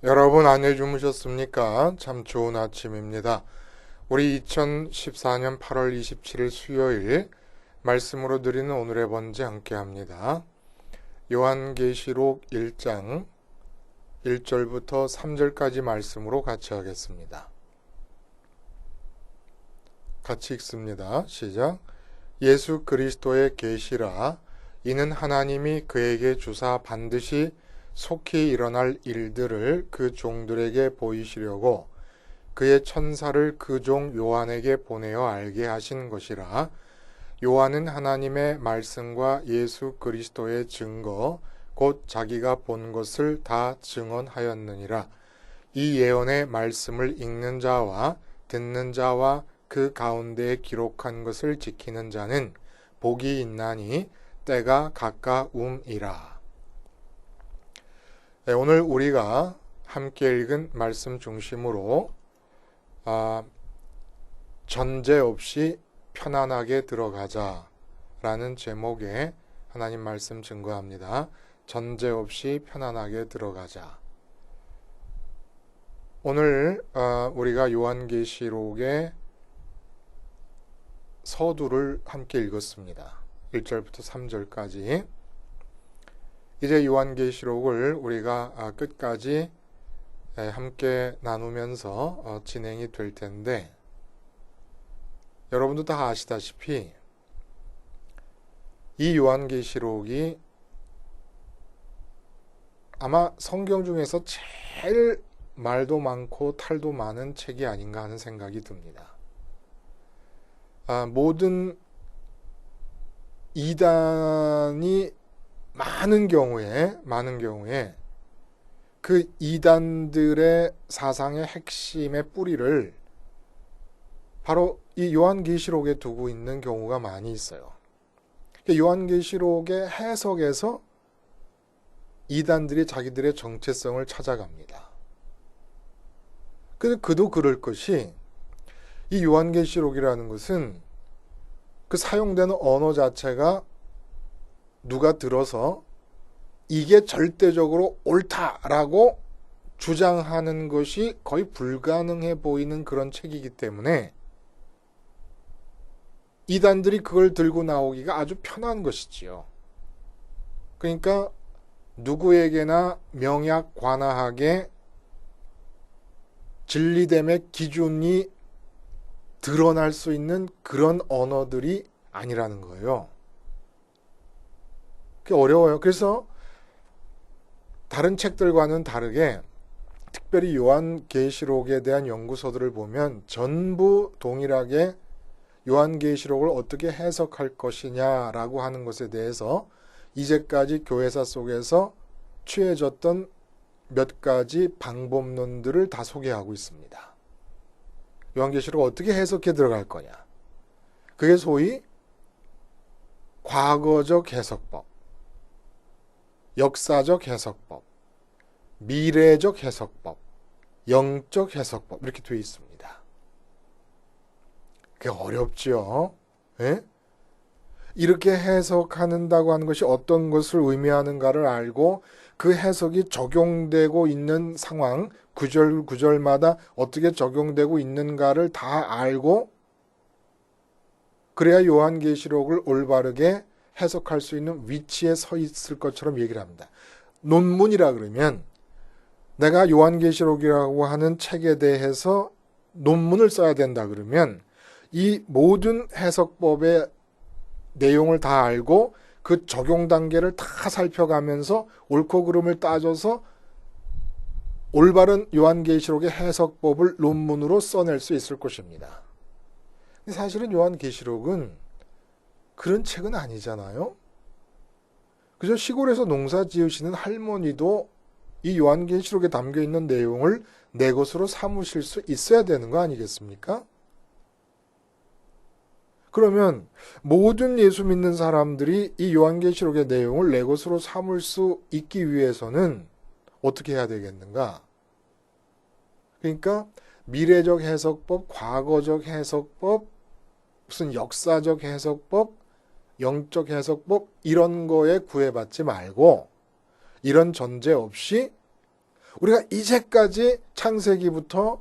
여러분 안녕 주무셨습니까? 참 좋은 아침입니다. 우리 2014년 8월 27일 수요일 말씀으로 드리는 오늘의 번제 함께 합니다. 요한계시록 1장 1절부터 3절까지 말씀으로 같이 하겠습니다. 같이 읽습니다. 시작. 예수 그리스도의 계시라. 이는 하나님이 그에게 주사 반드시 속히 일어날 일들을 그 종들에게 보이시려고 그의 천사를 그 종 요한에게 보내어 알게 하신 것이라. 요한은 하나님의 말씀과 예수 그리스도의 증거 곧 자기가 본 것을 다 증언하였느니라. 이 예언의 말씀을 읽는 자와 듣는 자와 그 가운데에 기록한 것을 지키는 자는 복이 있나니 때가 가까움이라. 네, 오늘 우리가 함께 읽은 말씀 중심으로 전제 없이 편안하게 들어가자 라는 제목의 하나님 말씀 증거합니다. 전제 없이 편안하게 들어가자. 오늘 우리가 요한계시록의 서두를 함께 읽었습니다. 1절부터 3절까지. 이제 요한계시록을 우리가 끝까지 함께 나누면서 진행이 될 텐데, 여러분도 다 아시다시피 이 요한계시록이 아마 성경 중에서 제일 말도 많고 탈도 많은 책이 아닌가 하는 생각이 듭니다. 모든 이단이 많은 경우에 그 이단들의 사상의 핵심의 뿌리를 바로 이 요한계시록에 두고 있는 경우가 많이 있어요. 요한계시록의 해석에서 이단들이 자기들의 정체성을 찾아갑니다. 근데 그도 그럴 것이, 이 요한계시록이라는 것은 그 사용되는 언어 자체가 누가 들어서 이게 절대적으로 옳다라고 주장하는 것이 거의 불가능해 보이는 그런 책이기 때문에 이단들이 그걸 들고 나오기가 아주 편한 것이지요. 그러니까 누구에게나 명약관하하게 진리됨의 기준이 드러날 수 있는 그런 언어들이 아니라는 거예요. 그게 어려워요. 그래서 다른 책들과는 다르게 특별히 요한계시록에 대한 연구서들을 보면 전부 동일하게 요한계시록을 어떻게 해석할 것이냐라고 하는 것에 대해서 이제까지 교회사 속에서 취해졌던 몇 가지 방법론들을 다 소개하고 있습니다. 요한계시록을 어떻게 해석해 들어갈 거냐. 그게 소위 과거적 해석법, 역사적 해석법, 미래적 해석법, 영적 해석법, 이렇게 되어 있습니다. 그게 어렵죠. 예? 이렇게 해석한다고 하는 것이 어떤 것을 의미하는가를 알고 그 해석이 적용되고 있는 상황, 구절 구절마다 어떻게 적용되고 있는가를 다 알고, 그래야 요한계시록을 올바르게 해석할 수 있는 위치에 서 있을 것처럼 얘기를 합니다. 논문이라 그러면 내가 요한계시록이라고 하는 책에 대해서 논문을 써야 된다 그러면 이 모든 해석법의 내용을 다 알고 그 적용 단계를 다 살펴가면서 옳고 그름을 따져서 올바른 요한계시록의 해석법을 논문으로 써낼 수 있을 것입니다. 사실은 요한계시록은 그런 책은 아니잖아요. 그저 시골에서 농사 지으시는 할머니도 이 요한계시록에 담겨있는 내용을 내 것으로 삼으실 수 있어야 되는 거 아니겠습니까? 그러면 모든 예수 믿는 사람들이 이 요한계시록의 내용을 내 것으로 삼을 수 있기 위해서는 어떻게 해야 되겠는가? 그러니까 미래적 해석법, 과거적 해석법, 무슨 역사적 해석법, 영적 해석법 이런 거에 구애받지 말고, 이런 전제 없이 우리가 이제까지 창세기부터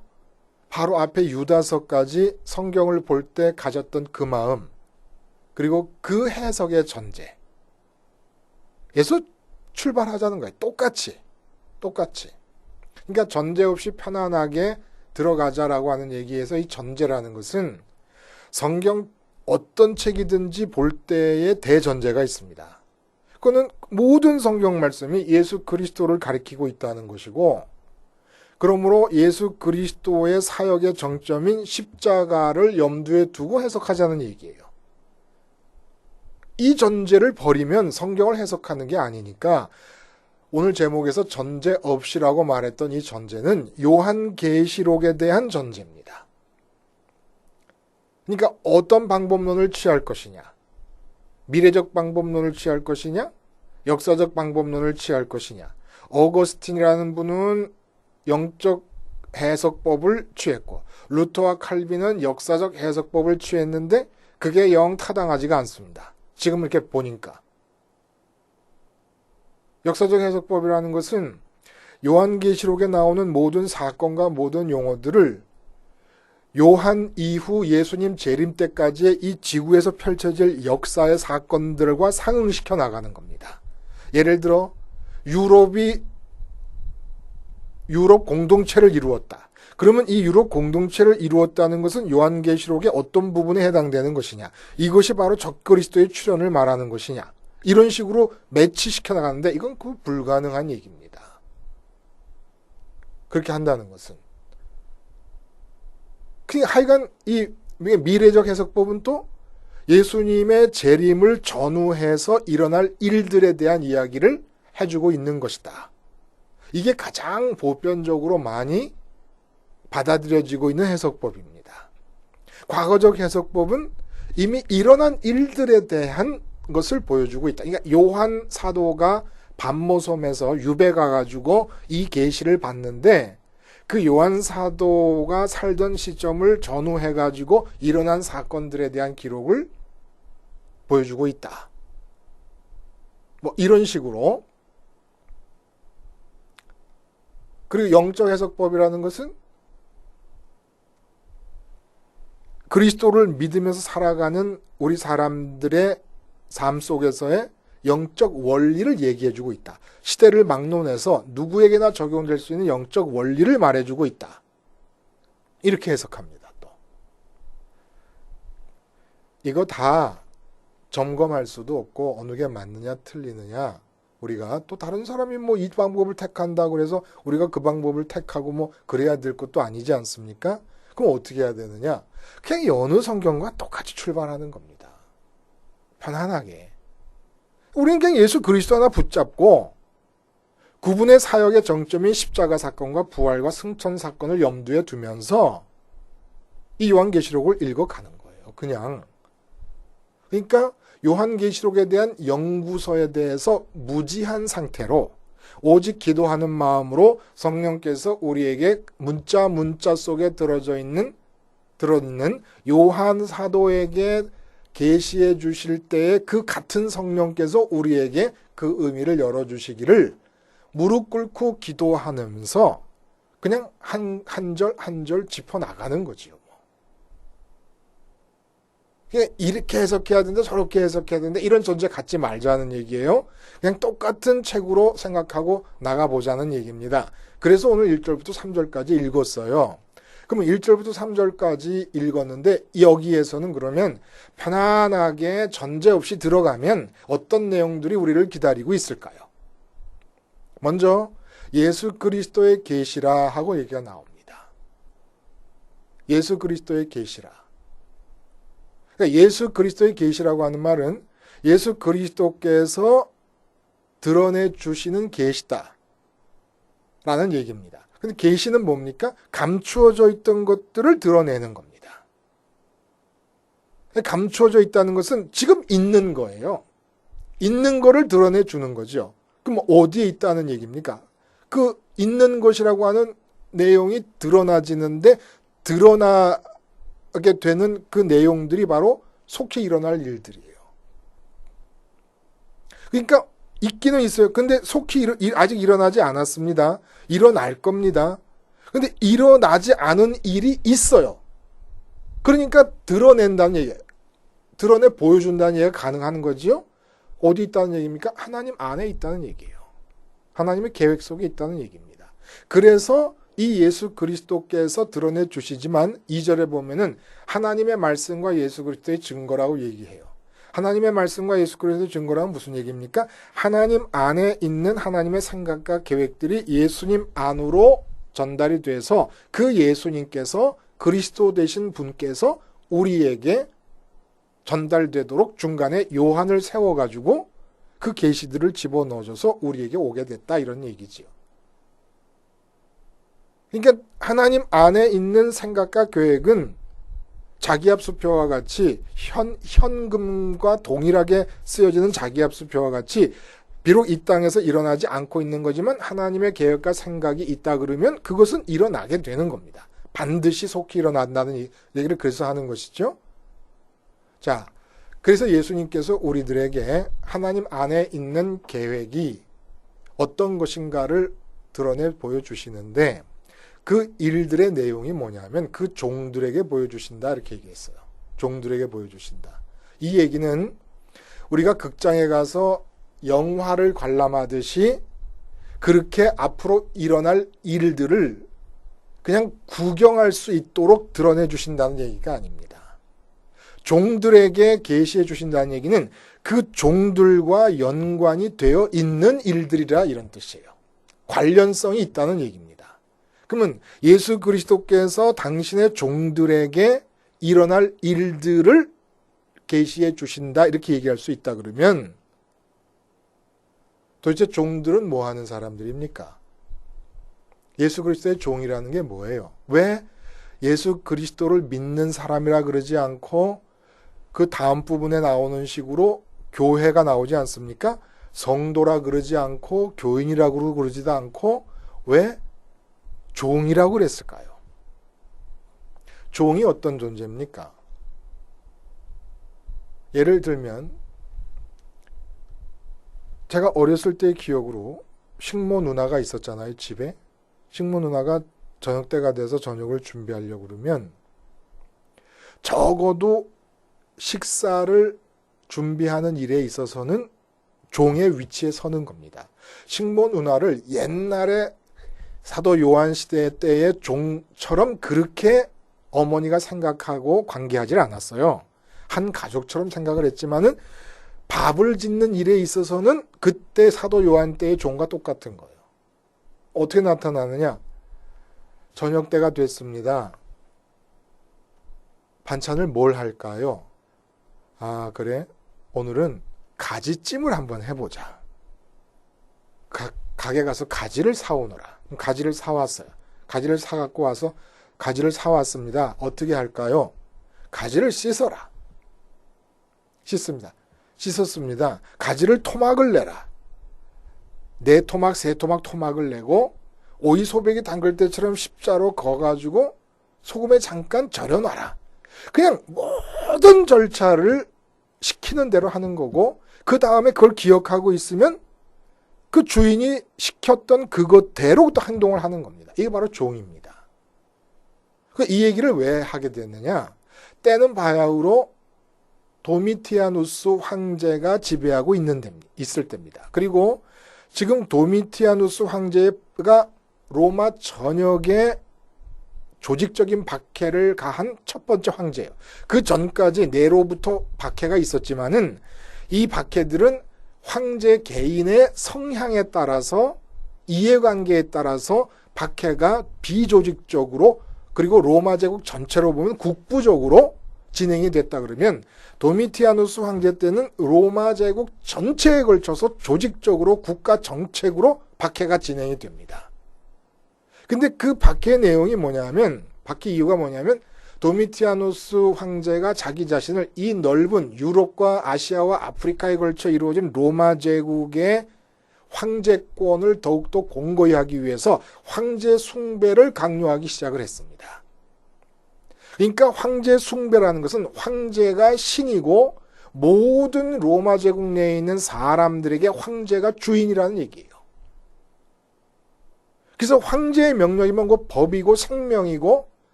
바로 앞에 유다서까지 성경을 볼 때 가졌던 그 마음, 그리고 그 해석의 전제, 에서 출발하자는 거예요. 똑같이. 그러니까 전제 없이 편안하게 들어가자라고 하는 얘기에서 이 전제라는 것은 성경 어떤 책이든지 볼 때의 대전제가 있습니다. 그거는 모든 성경 말씀이 예수 그리스도를 가리키고 있다는 것이고, 그러므로 예수 그리스도의 사역의 정점인 십자가를 염두에 두고 해석하자는 얘기예요. 이 전제를 버리면 성경을 해석하는 게 아니니까 오늘 제목에서 전제 없이라고 말했던 이 전제는 요한계시록에 대한 전제입니다. 그러니까 어떤 방법론을 취할 것이냐, 미래적 방법론을 취할 것이냐, 역사적 방법론을 취할 것이냐. 어거스틴이라는 분은 영적 해석법을 취했고 루터와 칼빈은 역사적 해석법을 취했는데 그게 영 타당하지가 않습니다. 지금 이렇게 보니까. 역사적 해석법이라는 것은 요한계시록에 나오는 모든 사건과 모든 용어들을 요한 이후 예수님 재림 때까지의 이 지구에서 펼쳐질 역사의 사건들과 상응시켜 나가는 겁니다. 예를 들어 유럽 공동체를 이루었다. 그러면 이 유럽 공동체를 이루었다는 것은 요한계시록의 어떤 부분에 해당되는 것이냐. 이것이 바로 적그리스도의 출현을 말하는 것이냐. 이런 식으로 매치시켜 나가는데 이건 그 불가능한 얘기입니다. 그렇게 한다는 것은. 하여간 이 미래적 해석법은 또 예수님의 재림을 전후해서 일어날 일들에 대한 이야기를 해주고 있는 것이다. 이게 가장 보편적으로 많이 받아들여지고 있는 해석법입니다. 과거적 해석법은 이미 일어난 일들에 대한 것을 보여주고 있다. 그러니까 요한 사도가 반모섬에서 유배 가가지고 이 계시를 봤는데 그 요한 사도가 살던 시점을 전후해가지고 일어난 사건들에 대한 기록을 보여주고 있다. 뭐 이런 식으로. 그리고 영적 해석법이라는 것은 그리스도를 믿으면서 살아가는 우리 사람들의 삶 속에서의 영적 원리를 얘기해주고 있다. 시대를 막론해서 누구에게나 적용될 수 있는 영적 원리를 말해주고 있다. 이렇게 해석합니다. 또 이거 다 점검할 수도 없고 어느 게 맞느냐 틀리느냐 우리가 또 다른 사람이 뭐 이 방법을 택한다고 그래서 우리가 그 방법을 택하고 뭐 그래야 될 것도 아니지 않습니까? 그럼 어떻게 해야 되느냐? 그냥 어느 성경과 똑같이 출발하는 겁니다. 편안하게. 우리는 그냥 예수 그리스도 하나 붙잡고 그분의 사역의 정점인 십자가 사건과 부활과 승천 사건을 염두에 두면서 이 요한계시록을 읽어가는 거예요. 그냥. 그러니까 요한계시록에 대한 연구서에 대해서 무지한 상태로 오직 기도하는 마음으로 성령께서 우리에게 문자 속에 들어있는 요한 사도에게 계시해 주실 때에 그 같은 성령께서 우리에게 그 의미를 열어주시기를 무릎 꿇고 기도하면서 그냥 한 절 한 절 짚어나가는 거지요. 이렇게 해석해야 된다, 저렇게 해석해야 된다, 이런 존재 갖지 말자는 얘기예요. 그냥 똑같은 책으로 생각하고 나가보자는 얘기입니다. 그래서 오늘 1절부터 3절까지 읽었어요. 그러면 1절부터 3절까지 읽었는데 여기에서는 그러면 편안하게 전제 없이 들어가면 어떤 내용들이 우리를 기다리고 있을까요? 먼저 예수 그리스도의 계시라 하고 얘기가 나옵니다. 예수 그리스도의 계시라. 그러니까 예수 그리스도의 계시라고 하는 말은 예수 그리스도께서 드러내 주시는 계시다 라는 얘기입니다. 근데 계시는 뭡니까? 감추어져 있던 것들을 드러내는 겁니다. 감추어져 있다는 것은 지금 있는 거예요. 있는 거를 드러내 주는 거죠. 그럼 어디에 있다는 얘기입니까? 그 있는 것이라고 하는 내용이 드러나지는데 드러나게 되는 그 내용들이 바로 속히 일어날 일들이에요. 그러니까 있기는 있어요. 근데 속히 아직 일어나지 않았습니다. 일어날 겁니다. 근데 일어나지 않은 일이 있어요. 그러니까 드러낸다는 얘기예요. 드러내 보여준다는 얘기가 가능한 거지요. 어디 있다는 얘기입니까? 하나님 안에 있다는 얘기예요. 하나님의 계획 속에 있다는 얘기입니다. 그래서 이 예수 그리스도께서 드러내 주시지만 2절에 보면은 하나님의 말씀과 예수 그리스도의 증거라고 얘기해요. 하나님의 말씀과 예수 그리스도의 증거라는 무슨 얘기입니까? 하나님 안에 있는 하나님의 생각과 계획들이 예수님 안으로 전달이 돼서 그 예수님께서 그리스도 되신 분께서 우리에게 전달되도록 중간에 요한을 세워가지고 그 계시들을 집어넣어줘서 우리에게 오게 됐다 이런 얘기지요. 그러니까 하나님 안에 있는 생각과 계획은 자기합수표와 같이 현금과 동일하게 쓰여지는 자기합수표와 같이 비록 이 땅에서 일어나지 않고 있는 거지만 하나님의 계획과 생각이 있다 그러면 그것은 일어나게 되는 겁니다. 반드시 속히 일어난다는 얘기를 그래서 하는 것이죠. 자, 그래서 예수님께서 우리들에게 하나님 안에 있는 계획이 어떤 것인가를 드러내 보여주시는데 그 일들의 내용이 뭐냐면 그 종들에게 보여주신다 이렇게 얘기했어요. 종들에게 보여주신다. 이 얘기는 우리가 극장에 가서 영화를 관람하듯이 그렇게 앞으로 일어날 일들을 그냥 구경할 수 있도록 드러내 주신다는 얘기가 아닙니다. 종들에게 계시해 주신다는 얘기는 그 종들과 연관이 되어 있는 일들이라 이런 뜻이에요. 관련성이 있다는 얘기입니다. 그러면 예수 그리스도께서 당신의 종들에게 일어날 일들을 계시해 주신다 이렇게 얘기할 수 있다 그러면 도대체 종들은 뭐 하는 사람들입니까? 예수 그리스도의 종이라는 게 뭐예요? 왜 예수 그리스도를 믿는 사람이라 그러지 않고 그 다음 부분에 나오는 식으로 교회가 나오지 않습니까? 성도라 그러지 않고 교인이라고 그러지도 않고 왜 종이라고 그랬을까요? 종이 어떤 존재입니까? 예를 들면 제가 어렸을 때의 기억으로 식모 누나가 있었잖아요, 집에. 식모 누나가 저녁 때가 돼서 저녁을 준비하려고 그러면 적어도 식사를 준비하는 일에 있어서는 종의 위치에 서는 겁니다. 식모 누나를 옛날에 사도 요한 시대 때의 종처럼 그렇게 어머니가 생각하고 관계하지 않았어요. 한 가족처럼 생각을 했지만은 밥을 짓는 일에 있어서는 그때 사도 요한 때의 종과 똑같은 거예요. 어떻게 나타나느냐? 저녁 때가 됐습니다. 반찬을 뭘 할까요? 아, 그래? 오늘은 가지찜을 한번 해보자. 가게 가서 가지를 사오너라. 가지를 사왔어요. 가지를 사갖고 와서 가지를 사왔습니다. 어떻게 할까요? 가지를 씻어라. 씻습니다. 씻었습니다. 가지를 토막을 내라. 4토막, 3토막 토막을 내고 오이 소백이 담글 때처럼 십자로 거가지고 소금에 잠깐 절여놔라. 그냥 모든 절차를 시키는 대로 하는 거고 그 다음에 그걸 기억하고 있으면 그 주인이 시켰던 그것대로 또 행동을 하는 겁니다. 이게 바로 종입니다. 이 얘기를 왜 하게 됐느냐? 때는 바야흐로 도미티아누스 황제가 지배하고 있을 때입니다. 그리고 지금 도미티아누스 황제가 로마 전역에 조직적인 박해를 가한 첫 번째 황제예요. 그 전까지 네로부터 박해가 있었지만은 이 박해들은 황제 개인의 성향에 따라서 이해관계에 따라서 박해가 비조직적으로 그리고 로마 제국 전체로 보면 국부적으로 진행이 됐다 그러면 도미티아누스 황제 때는 로마 제국 전체에 걸쳐서 조직적으로 국가 정책으로 박해가 진행이 됩니다. 근데 그 박해의 내용이 뭐냐면 박해 이유가 뭐냐면 도미티아누스 황제가 자기 자신을 이 넓은 유럽과 아시아와 아프리카에 걸쳐 이루어진 로마 제국의 황제권을 더욱더 공고히 하기 위해서 황제 숭배를 강요하기 시작을 했습니다. 그러니까 황제 숭배라는 것은 황제가 신이고 모든 로마 제국 내에 있는 사람들에게 황제가 주인이라는 얘기예요. 그래서 황제의 명령이면 그 법이고 생명이고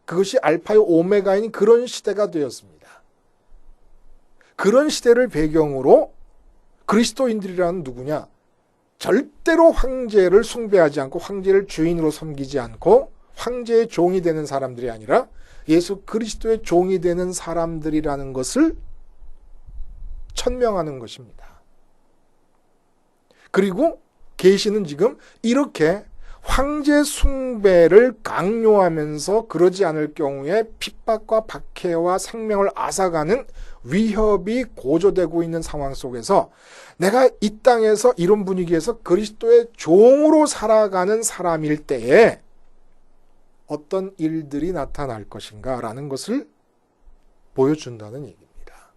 그것이 알파요 오메가인 그런 시대가 되었습니다. 그런 시대를 배경으로 그리스도인들이라는 누구냐? 절대로 황제를 숭배하지 않고 황제를 주인으로 섬기지 않고 황제의 종이 되는 사람들이 아니라 예수 그리스도의 종이 되는 사람들이라는 것을 천명하는 것입니다. 그리고 계시는 지금 이렇게 황제 숭배를 강요하면서 그러지 않을 경우에 핍박과 박해와 생명을 앗아가는 위협이 고조되고 있는 상황 속에서 내가 이 땅에서 이런 분위기에서 그리스도의 종으로 살아가는 사람일 때에 어떤 일들이 나타날 것인가 라는 것을 보여준다는 얘기입니다.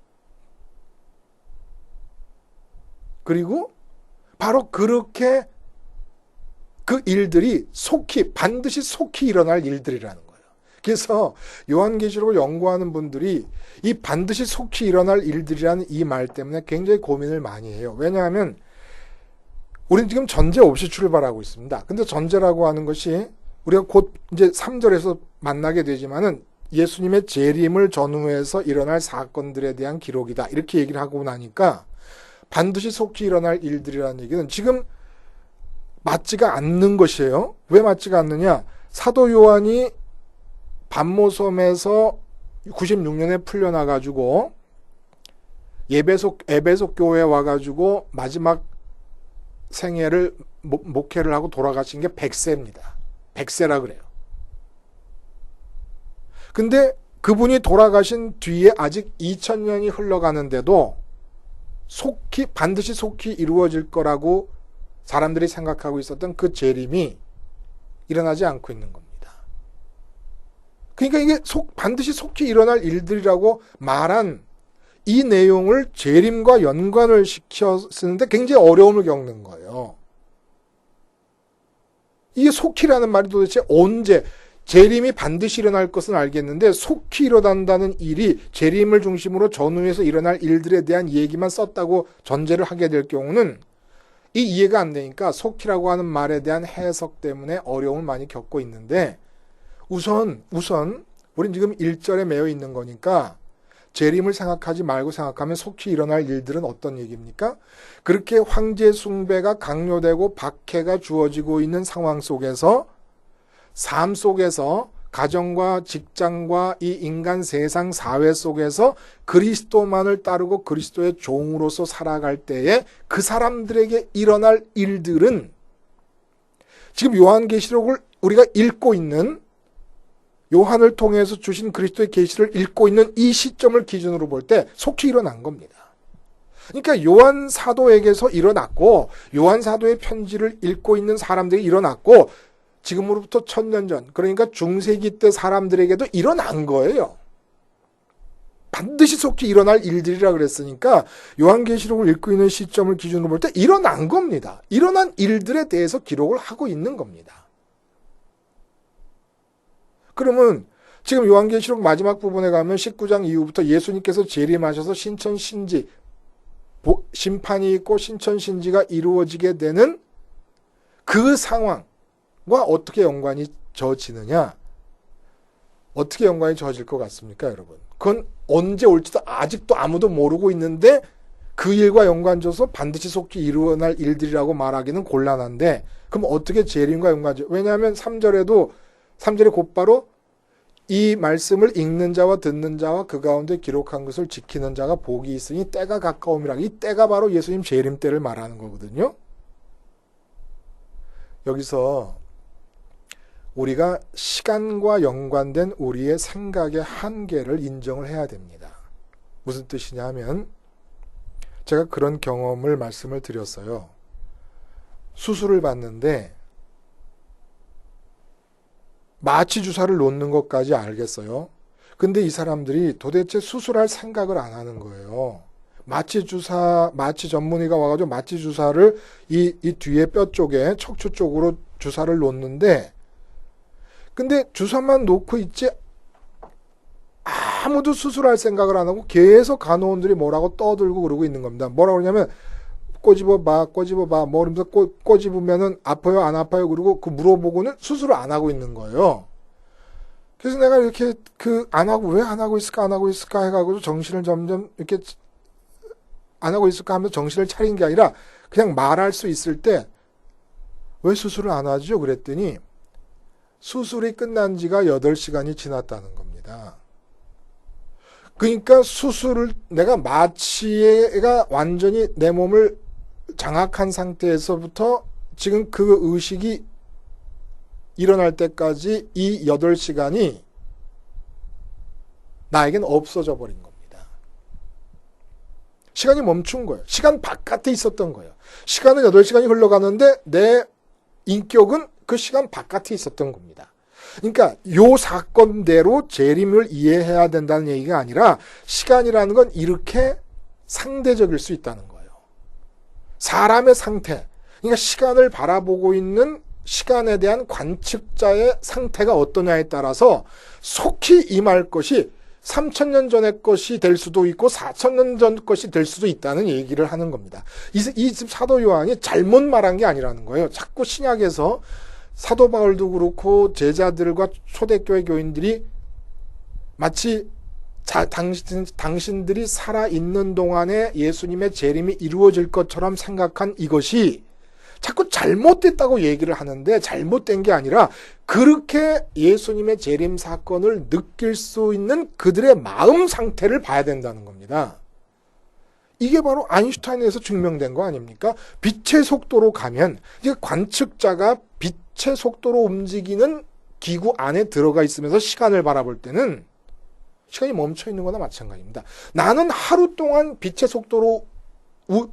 그리고 바로 그렇게 그 일들이 반드시 속히 일어날 일들이라는 거예요. 그래서 요한계시록을 연구하는 분들이 이 반드시 속히 일어날 일들이라는 이 말 때문에 굉장히 고민을 많이 해요. 왜냐하면 우리는 지금 전제 없이 출발하고 있습니다. 근데 전제라고 하는 것이 우리가 곧 이제 3절에서 만나게 되지만은 예수님의 재림을 전후해서 일어날 사건들에 대한 기록이다. 이렇게 얘기를 하고 나니까 반드시 속히 일어날 일들이라는 얘기는 지금 맞지가 않는 것이에요. 왜 맞지가 않느냐? 사도 요한이 반모섬에서 96년에 풀려나가지고 에베소 교회에 와가지고 마지막 생애를 목회를 하고 돌아가신 게 100세입니다. 100세라 그래요. 근데 그분이 돌아가신 뒤에 아직 2000년이 흘러가는데도 반드시 속히 이루어질 거라고 사람들이 생각하고 있었던 그 재림이 일어나지 않고 있는 겁니다. 그러니까 이게 반드시 속히 일어날 일들이라고 말한 이 내용을 재림과 연관을 시켜 쓰는데 굉장히 어려움을 겪는 거예요. 이게 속히라는 말이 도대체 언제, 재림이 반드시 일어날 것은 알겠는데 속히 일어난다는 일이 재림을 중심으로 전후에서 일어날 일들에 대한 얘기만 썼다고 전제를 하게 될 경우는 이 이해가 안 되니까 속히라고 하는 말에 대한 해석 때문에 어려움을 많이 겪고 있는데 우선 우린 지금 1절에 매여 있는 거니까 재림을 생각하지 말고 생각하면 속히 일어날 일들은 어떤 얘기입니까? 그렇게 황제 숭배가 강요되고 박해가 주어지고 있는 상황 속에서 삶 속에서 가정과 직장과 이 인간 세상 사회 속에서 그리스도만을 따르고 그리스도의 종으로서 살아갈 때에 그 사람들에게 일어날 일들은 지금 요한계시록을 우리가 읽고 있는 요한을 통해서 주신 그리스도의 계시를 읽고 있는 이 시점을 기준으로 볼 때 속히 일어난 겁니다. 그러니까 요한 사도에게서 일어났고 요한 사도의 편지를 읽고 있는 사람들이 일어났고 지금으로부터 1000년 전, 그러니까 중세기 때 사람들에게도 일어난 거예요. 반드시 속히 일어날 일들이라 그랬으니까 요한계시록을 읽고 있는 시점을 기준으로 볼 때 일어난 겁니다. 일어난 일들에 대해서 기록을 하고 있는 겁니다. 그러면 지금 요한계시록 마지막 부분에 가면 19장 이후부터 예수님께서 재림하셔서 신천신지, 심판이 있고 신천신지가 이루어지게 되는 그 상황 과 어떻게 연관이 져지느냐? 어떻게 연관이 져질 것 같습니까, 여러분? 그건 언제 올지도 아직도 아무도 모르고 있는데 그 일과 연관져서 반드시 속히 일어날 일들이라고 말하기는 곤란한데 그럼 어떻게 재림과 연관져? 왜냐하면 3절에 곧바로 이 말씀을 읽는 자와 듣는 자와 그 가운데 기록한 것을 지키는 자가 복이 있으니 때가 가까움이라. 이 때가 바로 예수님 재림 때를 말하는 거거든요. 여기서 우리가 시간과 연관된 우리의 생각의 한계를 인정을 해야 됩니다. 무슨 뜻이냐 하면 제가 그런 경험을 말씀을 드렸어요. 수술을 받는데 마취 주사를 놓는 것까지 알겠어요. 근데 이 사람들이 도대체 수술할 생각을 안 하는 거예요. 마취 전문의가 와가지고 마취 주사를 이 뒤에 뼈 쪽에 척추 쪽으로 주사를 놓는데 근데 주사만 놓고 있지 아무도 수술할 생각을 안 하고 계속 간호원들이 뭐라고 떠들고 그러고 있는 겁니다. 뭐라고 그러냐면 꼬집어봐 뭐 이러면서 꼬집으면은 아파요 안 아파요 그러고 그 물어보고는 수술을 안 하고 있는 거예요. 그래서 내가 이렇게 안 하고 왜 안 하고 있을까 해가지고 정신을 점점 이렇게 안 하고 있을까 하면서 정신을 차린 게 아니라 그냥 말할 수 있을 때 왜 수술을 안 하죠? 그랬더니 수술이 끝난 지가 8시간이 지났다는 겁니다. 그러니까 수술을 내가 마취가 완전히 내 몸을 장악한 상태에서부터 지금 그 의식이 일어날 때까지 이 8시간이 나에겐 없어져 버린 겁니다. 시간이 멈춘 거예요. 시간 바깥에 있었던 거예요. 시간은 8시간이 흘러가는데 내 인격은 그 시간 바깥에 있었던 겁니다. 그러니까 요 사건대로 재림을 이해해야 된다는 얘기가 아니라 시간이라는 건 이렇게 상대적일 수 있다는 거예요. 사람의 상태, 그러니까 시간을 바라보고 있는 시간에 대한 관측자의 상태가 어떠냐에 따라서 속히 임할 것이 3,000년 전의 것이 될 수도 있고 4,000년 전 것이 될 수도 있다는 얘기를 하는 겁니다. 이 사도 요한이 잘못 말한 게 아니라는 거예요. 자꾸 신약에서 사도 바울도 그렇고 제자들과 초대교회 교인들이 마치 당신들이 살아있는 동안에 예수님의 재림이 이루어질 것처럼 생각한 이것이 자꾸 잘못됐다고 얘기를 하는데 잘못된 게 아니라 그렇게 예수님의 재림 사건을 느낄 수 있는 그들의 마음 상태를 봐야 된다는 겁니다. 이게 바로 아인슈타인에서 증명된 거 아닙니까? 빛의 속도로 가면 이제 관측자가 빛의 속도로 움직이는 기구 안에 들어가 있으면서 시간을 바라볼 때는 시간이 멈춰 있는 거나 마찬가지입니다. 나는 하루 동안 빛의 속도로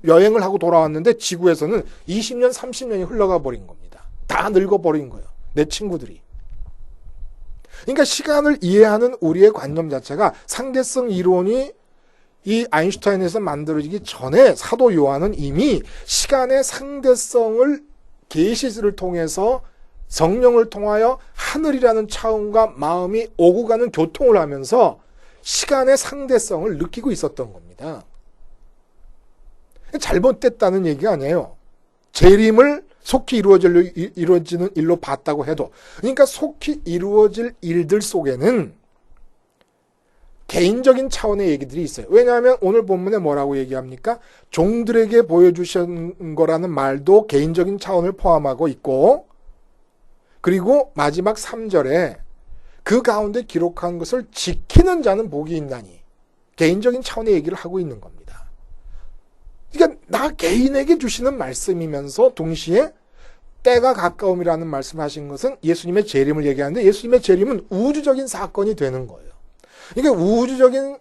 여행을 하고 돌아왔는데 지구에서는 20년, 30년이 흘러가 버린 겁니다. 다 늙어버린 거예요. 내 친구들이. 그러니까 시간을 이해하는 우리의 관념 자체가 상대성 이론이 이 아인슈타인에서 만들어지기 전에 사도 요한은 이미 시간의 상대성을 계시를 통해서 성령을 통하여 하늘이라는 차원과 마음이 오고 가는 교통을 하면서 시간의 상대성을 느끼고 있었던 겁니다. 잘못됐다는 얘기가 아니에요. 재림을 속히 이루어지는 일로 봤다고 해도, 그러니까 속히 이루어질 일들 속에는 개인적인 차원의 얘기들이 있어요. 왜냐하면 오늘 본문에 뭐라고 얘기합니까? 종들에게 보여주신 거라는 말도 개인적인 차원을 포함하고 있고, 그리고 마지막 3절에 그 가운데 기록한 것을 지키는 자는 복이 있나니, 개인적인 차원의 얘기를 하고 있는 겁니다. 그러니까 나 개인에게 주시는 말씀이면서 동시에 때가 가까움이라는 말씀하신 것은 예수님의 재림을 얘기하는데, 예수님의 재림은 우주적인 사건이 되는 거예요. 그러니까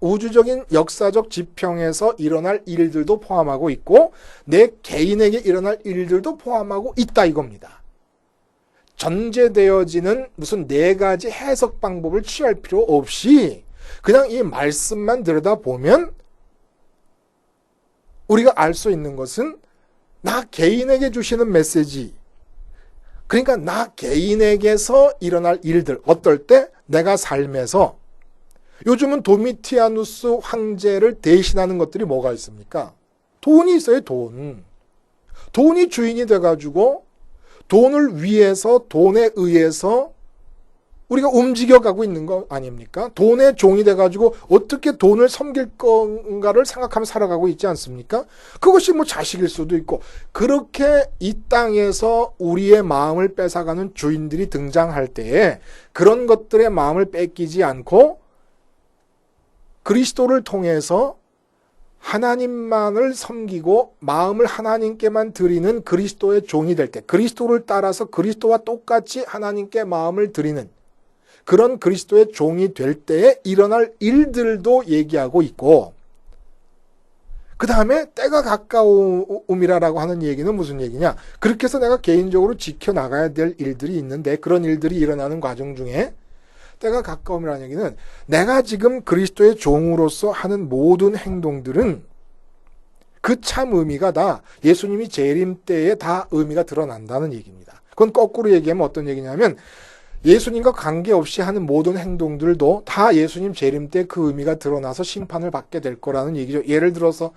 우주적인 역사적 지평에서 일어날 일들도 포함하고 있고 내 개인에게 일어날 일들도 포함하고 있다 이겁니다. 전제되어지는 무슨 4가지 해석 방법을 취할 필요 없이 그냥 이 말씀만 들여다보면 우리가 알 수 있는 것은 나 개인에게 주시는 메시지, 그러니까 나 개인에게서 일어날 일들, 어떨 때 내가 삶에서, 요즘은 도미티아누스 황제를 대신하는 것들이 뭐가 있습니까? 돈이 있어요, 돈. 돈이 주인이 돼가지고 돈을 위해서, 돈에 의해서 우리가 움직여가고 있는 거 아닙니까? 돈의 종이 돼가지고 어떻게 돈을 섬길 건가를 생각하며 살아가고 있지 않습니까? 그것이 뭐 자식일 수도 있고, 그렇게 이 땅에서 우리의 마음을 뺏어가는 주인들이 등장할 때에 그런 것들의 마음을 뺏기지 않고 그리스도를 통해서 하나님만을 섬기고 마음을 하나님께만 드리는 그리스도의 종이 될 때, 그리스도를 따라서 그리스도와 똑같이 하나님께 마음을 드리는 그런 그리스도의 종이 될 때에 일어날 일들도 얘기하고 있고, 그 다음에 때가 가까움이라고 하는 얘기는 무슨 얘기냐? 그렇게 해서 내가 개인적으로 지켜나가야 될 일들이 있는데, 그런 일들이 일어나는 과정 중에 때가 가까움이라는 얘기는 내가 지금 그리스도의 종으로서 하는 모든 행동들은 그 참 의미가 다 예수님이 재림 때에 다 의미가 드러난다는 얘기입니다. 그건 거꾸로 얘기하면 어떤 얘기냐면, 예수님과 관계없이 하는 모든 행동들도 다 예수님 재림 때 그 의미가 드러나서 심판을 받게 될 거라는 얘기죠. 예를 들어서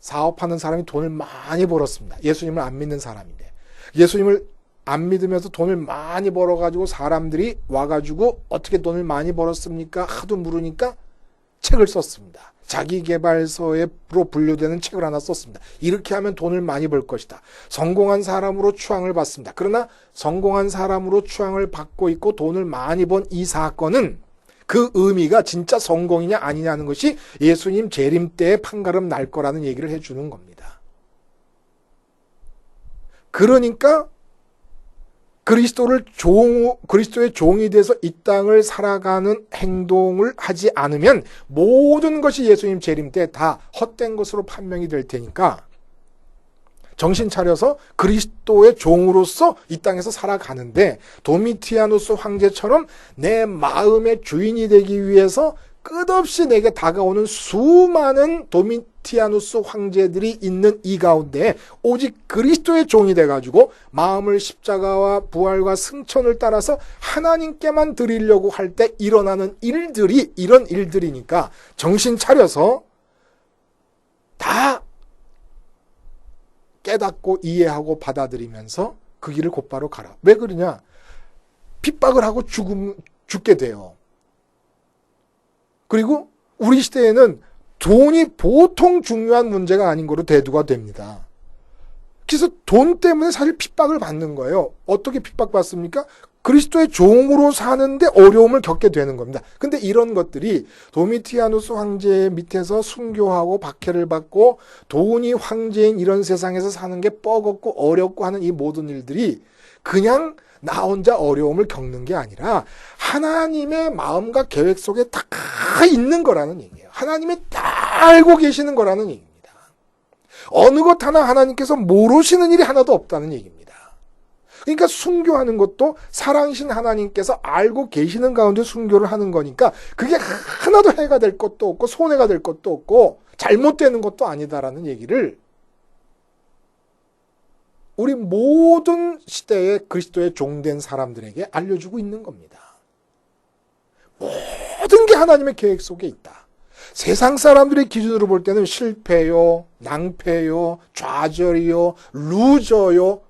사업하는 사람이 돈을 많이 벌었습니다. 예수님을 안 믿는 사람인데. 예수님을 안 믿으면서 돈을 많이 벌어가지고 사람들이 와가지고 어떻게 돈을 많이 벌었습니까? 하도 물으니까 책을 썼습니다. 자기계발서로 분류되는 책을 하나 썼습니다. 이렇게 하면 돈을 많이 벌 것이다. 성공한 사람으로 추앙을 받습니다. 그러나 성공한 사람으로 추앙을 받고 있고 돈을 많이 번 이 사건은 그 의미가 진짜 성공이냐 아니냐는 것이 예수님 재림 때에 판가름 날 거라는 얘기를 해주는 겁니다. 그러니까 그리스도의 종이 돼서 이 땅을 살아가는 행동을 하지 않으면 모든 것이 예수님 재림 때 다 헛된 것으로 판명이 될 테니까 정신 차려서 그리스도의 종으로서 이 땅에서 살아가는데 도미티아누스 황제처럼 내 마음의 주인이 되기 위해서 끝없이 내게 다가오는 수많은 도미티아누스 황제들이 있는 이 가운데 오직 그리스도의 종이 돼가지고 마음을 십자가와 부활과 승천을 따라서 하나님께만 드리려고 할 때 일어나는 일들이 이런 일들이니까 정신 차려서 다 깨닫고 이해하고 받아들이면서 그 길을 곧바로 가라. 왜 그러냐? 핍박을 하고 죽게 돼요. 그리고 우리 시대에는 돈이 보통 중요한 문제가 아닌 거로 대두가 됩니다. 그래서 돈 때문에 사실 핍박을 받는 거예요. 어떻게 핍박받습니까? 그리스도의 종으로 사는데 어려움을 겪게 되는 겁니다. 근데 이런 것들이 도미티아누스 황제 밑에서 순교하고 박해를 받고 돈이 황제인 이런 세상에서 사는 게 뻐겁고 어렵고 하는 이 모든 일들이 그냥 나 혼자 어려움을 겪는 게 아니라 하나님의 마음과 계획 속에 다 있는 거라는 얘기예요. 하나님이 다 알고 계시는 거라는 얘기입니다. 어느 것 하나 하나님께서 모르시는 일이 하나도 없다는 얘기입니다. 그러니까 순교하는 것도 사랑이신 하나님께서 알고 계시는 가운데 순교를 하는 거니까 그게 하나도 해가 될 것도 없고 손해가 될 것도 없고 잘못되는 것도 아니다라는 얘기를 우리 모든 시대에 그리스도의 종된 사람들에게 알려주고 있는 겁니다. 모든 게 하나님의 계획 속에 있다. 세상 사람들의 기준으로 볼 때는 실패요, 낭패요, 좌절이요, 루저요,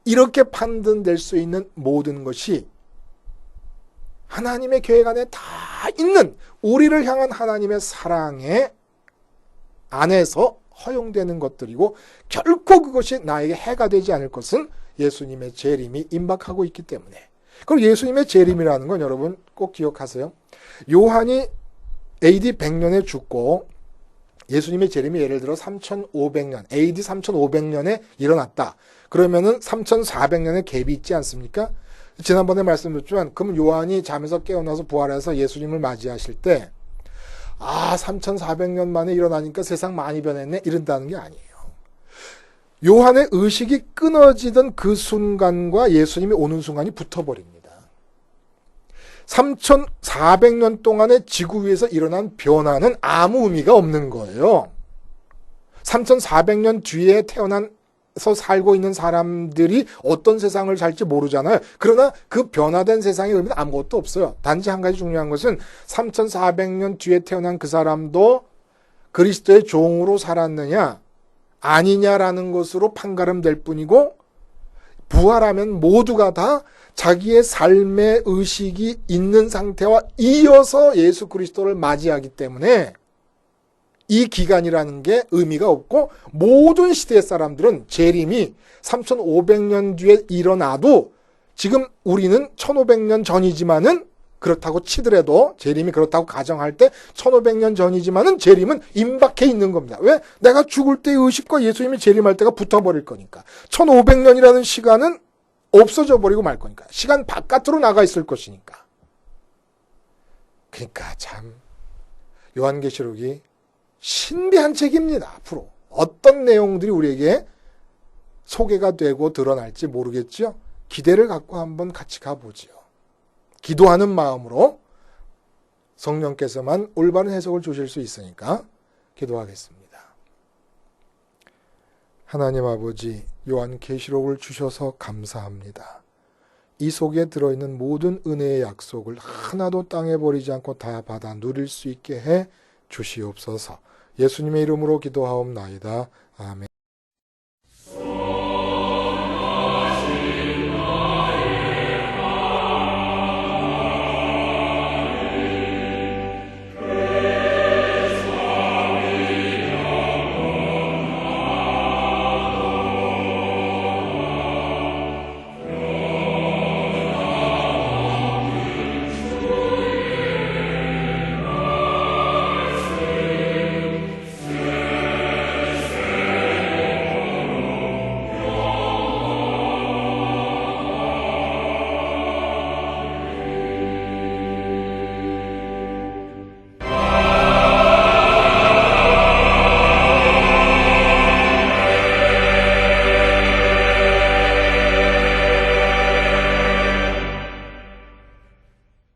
이렇게 판단될 수 있는 모든 것이 하나님의 계획 안에 다 있는 우리를 향한 하나님의 사랑의 안에서 허용되는 것들이고 결코 그것이 나에게 해가 되지 않을 것은 예수님의 재림이 임박하고 있기 때문에. 그리고 예수님의 재림이라는 건 여러분 꼭 기억하세요. 요한이 AD 100년에 죽고 예수님의 재림이 예를 들어 3500년, AD 3500년에 일어났다. 그러면은 3400년의 갭이 있지 않습니까? 지난번에 말씀드렸지만 그럼 요한이 잠에서 깨어나서 부활해서 예수님을 맞이하실 때 3400년 만에 일어나니까 세상 많이 변했네 이런다는 게 아니에요. 요한의 의식이 끊어지던 그 순간과 예수님이 오는 순간이 붙어버립니다. 3400년 동안의 지구 위에서 일어난 변화는 아무 의미가 없는 거예요. 3400년 뒤에 태어나서 살고 있는 사람들이 어떤 세상을 살지 모르잖아요. 그러나 그 변화된 세상의 의미는 아무것도 없어요. 단지 한 가지 중요한 것은 3400년 뒤에 태어난 그 사람도 그리스도의 종으로 살았느냐 아니냐라는 것으로 판가름될 뿐이고 부활하면 모두가 다 자기의 삶의 의식이 있는 상태와 이어서 예수 그리스도를 맞이하기 때문에 이 기간이라는 게 의미가 없고 모든 시대의 사람들은 재림이 3500년 뒤에 일어나도 지금 우리는 1500년 전이지만은 그렇다고 치더라도 재림이 그렇다고 가정할 때 1500년 전이지만은 재림은 임박해 있는 겁니다. 왜? 내가 죽을 때의 의식과 예수님이 재림할 때가 붙어버릴 거니까. 1500년이라는 시간은 없어져 버리고 말 거니까. 시간 바깥으로 나가 있을 것이니까. 그러니까 참 요한계시록이 신비한 책입니다. 앞으로 어떤 내용들이 우리에게 소개가 되고 드러날지 모르겠죠. 기대를 갖고 한번 같이 가보지요. 기도하는 마음으로 성령께서만 올바른 해석을 주실 수 있으니까 기도하겠습니다. 하나님 아버지, 요한계시록을 주셔서 감사합니다. 이 속에 들어있는 모든 은혜의 약속을 하나도 땅에 버리지 않고 다 받아 누릴 수 있게 해 주시옵소서. 예수님의 이름으로 기도하옵나이다. 아멘.